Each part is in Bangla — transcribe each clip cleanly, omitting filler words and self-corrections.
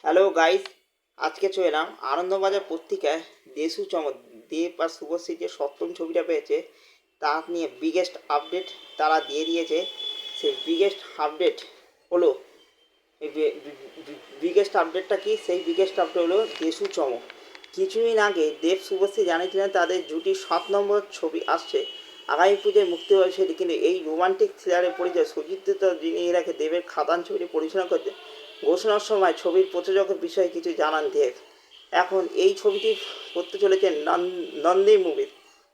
হ্যালো গাইস, আজকে চলে এলাম আনন্দবাজার পত্রিকায় দেশু চমক দেব আর শুভশ্রী যে সপ্তম ছবিটা পেয়েছে তা নিয়ে বিগেস্ট আপডেট তারা দিয়ে দিয়েছে। সেই বিগেস্ট আপডেট হলো বিগেস্ট আপডেটটা কি? সেই বিগেস্ট আপডেট হলো দেশু চমক। কিছুদিন আগে দেব শুভশ্রী জানিয়েছিলেন তাদের জুটির 7 নম্বর ছবি আসছে, আগামী পুজোয় মুক্তি হবে সেটি। কিন্তু এই রোমান্টিক থ্রিলারের পরিচয় সুজিত দত্ত, যিনি এর আগে দেবের খাদান ছবিটি পরিচালনা করছেন, ঘোষণার সময় ছবির প্রযোজকের বিষয়ে কিছু জানান দেব। এখন এই ছবিটি করতে চলেছে নন্দী মুভির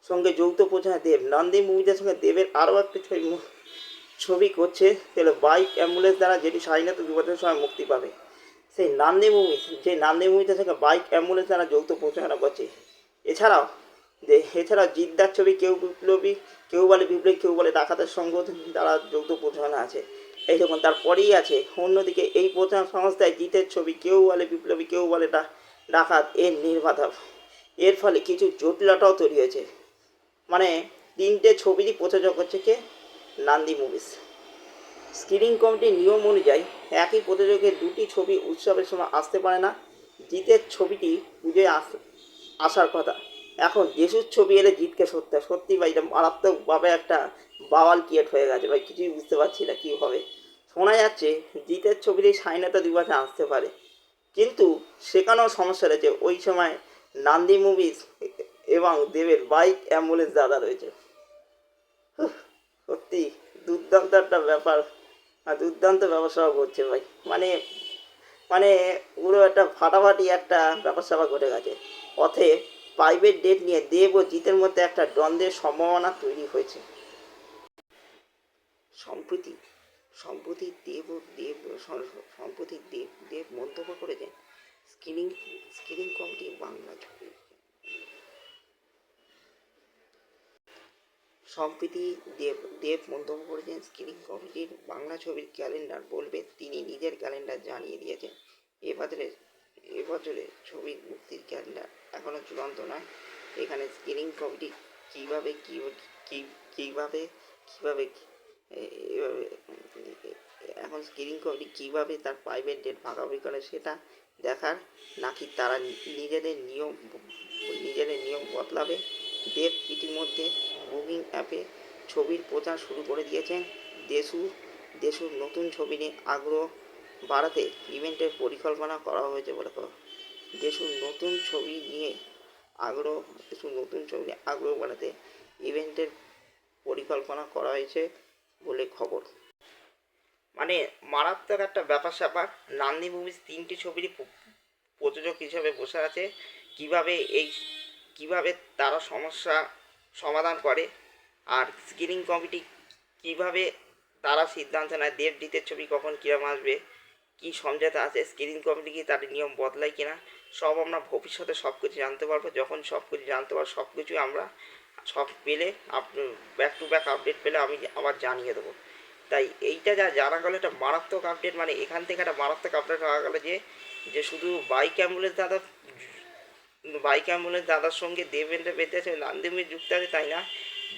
সঙ্গে যৌথ প্রযোজনা দেব। নন্দী মুভিদের সঙ্গে দেবের আরও একটি ছবি করছে, সেগুলো বাইক অ্যাম্বুলেন্স দ্বারা, যেটি স্বাধীনতা দিবসের সময় মুক্তি পাবে। সেই নান্দি মুভিতে থেকে বাইক অ্যাম্বুলেন্স দ্বারা যৌথ প্রযোজনা করছে। এছাড়াও জিদ্দার ছবি কেউ বিপ্লবী, কেউ বলে বিপ্লবী, কেউ বলে ডাকাতের সঙ্গ দ্বারা যৌথ প্রযোজনা আছে। এই দেখুন, তারপরেই আছে অন্যদিকে এই প্রযোজনা সংস্থায় জিতের ছবি কেউ বলে বিপ্লবী, কেউ বলে ডাকাত এর নির্মাতা। এর ফলে কিছু জটিলতাও তৈরি হয়েছে। মানে 3টে ছবিরই প্রযোজক হচ্ছে কে? নান্দি মুভিস। স্ক্রিনিং কমিটির নিয়ম অনুযায়ী একই প্রযোজকের 2টি ছবি উৎসবের সময় আসতে পারে না। জিতের ছবিটি পুজোয় আসার কথা। এখন যিশুর ছবি এলে জিতকে সত্যি ভাই, এটা মারাত্মকভাবে একটা বাওয়াল ক্রিয়েট হয়ে গেছে ভাই, কিছুই বুঝতে পারছি না কী হবে। শোনা যাচ্ছে জিতের ছবিটি স্বাধীনতা দিবসে আসতে পারে, কিন্তু সেখানেও সমস্যা রয়েছে। ওই সময় নান্দি মুভিস এবং দেবের বাইক অ্যাম্বুলেন্স দাদা রয়েছে। সত্যি দুর্দান্ত একটা ব্যাপার, আর দুর্দান্ত ব্যবসা করছে ভাই। মানে মানে পুরো একটা ফাটাফাটি একটা ব্যাপার স্যাপার ঘটে গেছে। অতএব প্রাইভেট ডেট নিয়ে দেব ও জিতের মধ্যে একটা দ্বন্দ্বের সম্ভাবনা তৈরি হয়েছে। সম্প্রতি সম্প্রতি দেব ও দেব সম্প্রতি দেব মন্তব্য করেছেন স্ক্রিনিং স্ক্রিনিং কমিটি বাংলা ছবি। সম্প্রতি দেব মন্তব্য করেছেন স্ক্রিনিং কমিটির বাংলা ছবির ক্যালেন্ডার বলবে। তিনি নিজের ক্যালেন্ডার জানিয়ে দিয়েছেন এবছরে ছবির মুক্তির ক্যালেন্ডার এখনও চূড়ান্ত নয়। এখানে স্ক্রিনিং কমিটি কীভাবে কীভাবে কীভাবে এভাবে এখন স্ক্রিনিং কমিটি কীভাবে তার প্রাইভেট ডেট ভাগাভাগি করে সেটা দেখার, নাকি তারা নিজেদের নিয়ম বদলাবে। দেব ইতিমধ্যে বুকিং অ্যাপে ছবির প্রচার শুরু করে দিয়েছেন। দেশুর নতুন ছবি নিয়ে আগ্রহ বাড়াতে ইভেন্টের পরিকল্পনা করা হয়েছে বলে খবর। দেশুর নতুন ছবি নিয়ে আগ্রহ বাড়াতে ইভেন্টের পরিকল্পনা করা হয়েছে বলে খবর। মানে মারাত্মক একটা ব্যাপার স্যাপার। নান্দি মুভিজ 3টি ছবিরই প্রযোজক হিসেবে বসে আছে। কিভাবে তারা সমস্যা সমাধান করে, আর স্ক্রিনিং কমিটি কিভাবে তারা সিদ্ধান্ত নেয় দেব জিতের ছবি কখন কীরকম আসবে, কী সমঝোতা আছে, স্ক্রিনিং কমিটি কি তাদের নিয়ম বদলায় কিনা, সব আমরা ভবিষ্যতে সব কিছু জানতে পারবো। যখন সব কিছু জানতে পারবো, সব কিছু আমরা পেলে ব্যাক টু ব্যাক আপডেট পেলে আমি আবার জানিয়ে দেবো। তাই এইটা যা জানা গেলো একটা মারাত্মক আপডেট। মানে এখান থেকে একটা মারাত্মক আপডেট হওয়া গেলো যে শুধু বাইক অ্যাম্বুলেন্স দাদার সঙ্গে দেবেন্দ্র পেতে আছে, নান্দি মুভিজ যুক্ত আছে তাই না,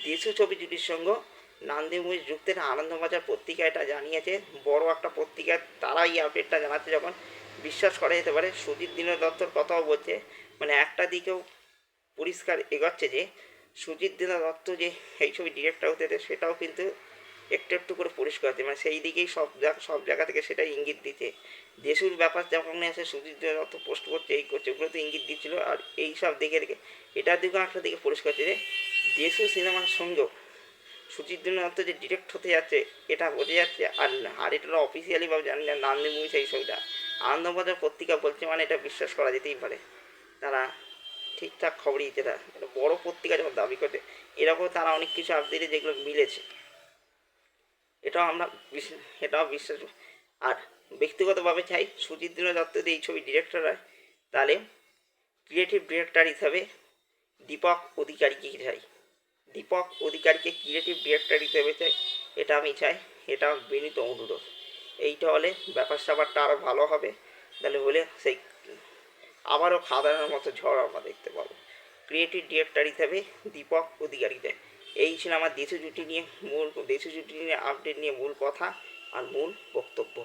দেশু ছবি জুটির সঙ্গে নান্দি মুভিজ যুক্ত আনন্দবাজার পত্রিকা এটা জানিয়েছে। বড় একটা পত্রিকা, তারা এই আপডেটটা জানাচ্ছে যখন বিশ্বাস করা যেতে পারে। সুজিত দত্তর কথাও বলছে, মানে একটা দিকেও পরিষ্কার এগোচ্ছে যে সুজিত দত্ত যে এই ছবি ডিরেক্টর হতে সেটাও কিন্তু একটু করে পরিষ্কার হচ্ছে। মানে সেই দিকেই সব জায়গা থেকে সেটাই ইঙ্গিত দিচ্ছে। দেশুর ব্যাপার যখন এসে সুজিত দত্ত পোস্ট করছে, এই করছে, ওগুলো তো ইঙ্গিত দিচ্ছিল। আর এই সব দেখে এটার দিকেও একটা দিকে পরিষ্কার হচ্ছে যে দেশু সিনেমার সঙ্গেও সুজিত দত্ত যে ডিরেক্ট হতে যাচ্ছে এটা বোঝা যাচ্ছে। আর এটা অফিসিয়ালিভাবে জানি না নান্দি মুভি সেই ছবিটা আনন্দবাজার পত্রিকা বলছে, মানে এটা বিশ্বাস করা যেতেই পারে। তারা ঠিকঠাক খবরই দিচ্ছে। এটা বড় পত্রিকা যখন দাবি করছে, এরকম তারা অনেক কিছু আপডেটে যেগুলো মিলেছে, এটাও বিশ্বাস। আর ব্যক্তিগতভাবে চাই সুজিত দত্ত যদি এই ছবি ডিরেক্টর হয়, তাহলে ক্রিয়েটিভ ডিরেক্টর হিসাবে দীপক অধিকারীকে ক্রিয়েটিভ ডিরেক্টর হিসেবে চাই। এটা আমি চাই, এটা বিনীত অনুরোধ। এইটা হলে ব্যাপার স্যাপারটা আরও ভালো হবে। তাহলে হলে সেই আবারও খাদানের মতো ঝড় আমরা দেখতে পাবো। ক্রিয়েটিভ ডিরেক্টর হিসেবে দীপক অধিকারীতে। এই ছিল আমার দেশু জুটি নিয়ে আপডেট নিয়ে মূল কথা আর মূল বক্তব্য।